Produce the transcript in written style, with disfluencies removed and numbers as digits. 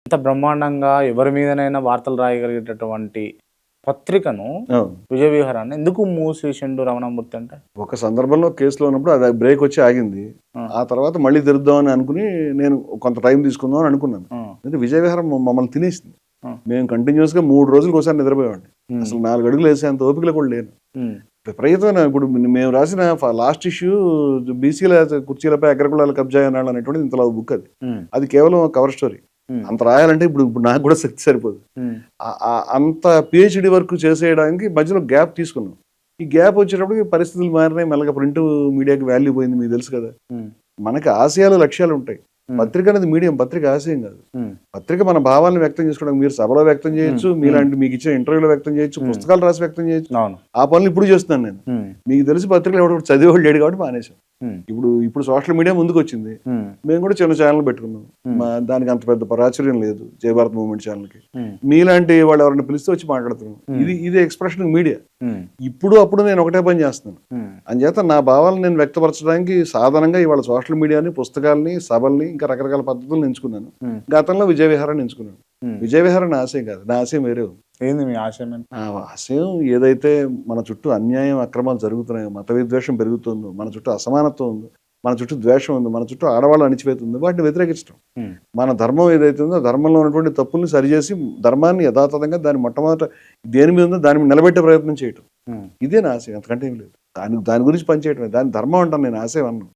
ఇంత బ్రహ్మాండంగా ఎవరి మీదనైనా వార్తలు రాయగలిగేటటువంటి పత్రికను అవును. విజయ విహారాన్ని ఎందుకు మూసేసిండు రమణమూర్తి అంటే? ఒక సందర్భంలో కేసులో ఉన్నప్పుడు అది బ్రేక్ వచ్చి ఆగింది. ఆ! ఆ తర్వాత మళ్ళీ తెరుద్దామని అనుకుని నేను కొంత టైం తీసుకుందాం అని అనుకున్నాను. ఆ! అంటే విజయ విహారం మమ్మల్ని తినేసింది. ఆ! మేము కంటిన్యూస్‌గా 3 రోజులకి ఒకసారి నిద్రపోయేవాడిని. హ్మ్. అసలు 4 అడుగులు వేసేంత ఓపికలో కూడా లేను. హ్మ్. విపరీతమైన ఇప్పుడు మేము రాసిన లాస్ట్ ఇష్యూ బీసీల కుర్చీలపై అగ్రకులాల కబ్జా అన్నాడు అనేటువంటిది ఇంతలా బుక్ అది. హ్మ్. అది కేవలం కవర్ స్టోరీ. హ్మ్. అంత రాయాలంటే ఇప్పుడు నాకు కూడా శక్తి సరిపోదు. హ్మ్. అంత పీహెచ్‌డీ వర్క్ చేసేయడానికి మధ్యలో గ్యాప్ తీసుకున్నాం. ఈ గ్యాప్ వచ్చేటప్పటికి పరిస్థితులు మారినాయి. మెల్లగా ప్రింట్ మీడియాకి వాల్యూ పోయింది. మీకు తెలుసు కదా! హ్మ్. మనకి ఆశయాలు, లక్ష్యాలు ఉంటాయి. హ్మ్. పత్రిక అనేది మీడియం. పత్రిక ఆశయం కాదు. హ్మ్. పత్రిక మన భావాలను వ్యక్తం చేసుకోవడానికి మీరు సభలో వ్యక్తం చేయొచ్చు. హ్మ్. మీలాంటి మీకు ఇచ్చిన ఇంటర్వ్యూలో వ్యక్తం చేయొచ్చు. హ్మ్. పుస్తకాలు రాసి వ్యక్తం చేయొచ్చు. అవును. ఆ పనులు ఇప్పుడు చేస్తున్నాను నేను. హ్మ్. మీకు తెలిసి పత్రికలు ఎవడో ఒకడు చదివేవాడు లేడు కాబట్టి మానేశాం. హ్మ్. ఇప్పుడు సోషల్ మీడియా ముందుకొచ్చింది. హ్మ్. మేము కూడా చిన్న ఛానల్ పెట్టుకున్నాం. హ్మ్. దానికి అంత పెద్ద ప్రాచుర్యం లేదు. జయ భారత్ మూవ్‌మెంట్ ఛానల్‌కి. హ్మ్. మీలాంటి వాళ్ళు ఎవరైనా పిలిస్తే వచ్చి మాట్లాడుతున్నాం. హ్మ్. ఇది ఎక్స్‌ప్రెషన్ మీడియా. హ్మ్. ఇప్పుడు అప్పుడు నేను ఒకటే పని చేస్తున్నాను. హ్మ్. అంచేత నా భావాలను నేను వ్యక్తపరచడానికి సాధనంగా ఇవాళ సోషల్ మీడియాని, పుస్తకాల్ని, సభల్ని ఇంకా రకరకాల పద్ధతులను ఎంచుకున్నాను. హ్మ్. గతంలో విజయ విహారాన్ని ఎంచుకున్నాను. హ్మ్. విజయ విహారం నా ఆశయం కాదు. నా ఆశయం వేరే ఉంది. ఏంది మీ ఆశయం ఏంటి? నా ఆశయం ఏదైతే మన చుట్టూ అన్యాయం, అక్రమాలు జరుగుతున్నాయో, మత విద్వేషం పెరుగుతుందో, మన చుట్టూ అసమానత్వం ఉందో, మన చుట్టూ ద్వేషం ఉందో, మన చుట్టూ ఆడవాళ్ళు అణిచివేత ఉందో వాటిని వ్యతిరేకించడం. హ్మ్. మన ధర్మం ఏదైతే ఉందో ఆ ధర్మంలో ఉన్నటువంటి తప్పుల్ని సరిచేసి ధర్మాన్ని యథాతథంగా దాన్ని మొట్టమొదట దేని మీద ఉందో దాని మీద నిలబెట్టే ప్రయత్నం చేయటం. హ్మ్. ఇదే నా ఆశయం. అంతకంటే ఏం లేదు. దాని గురించి పనిచేయటమే. దాని ధర్మం అంటాను నేను ఆశయం అన్నాను.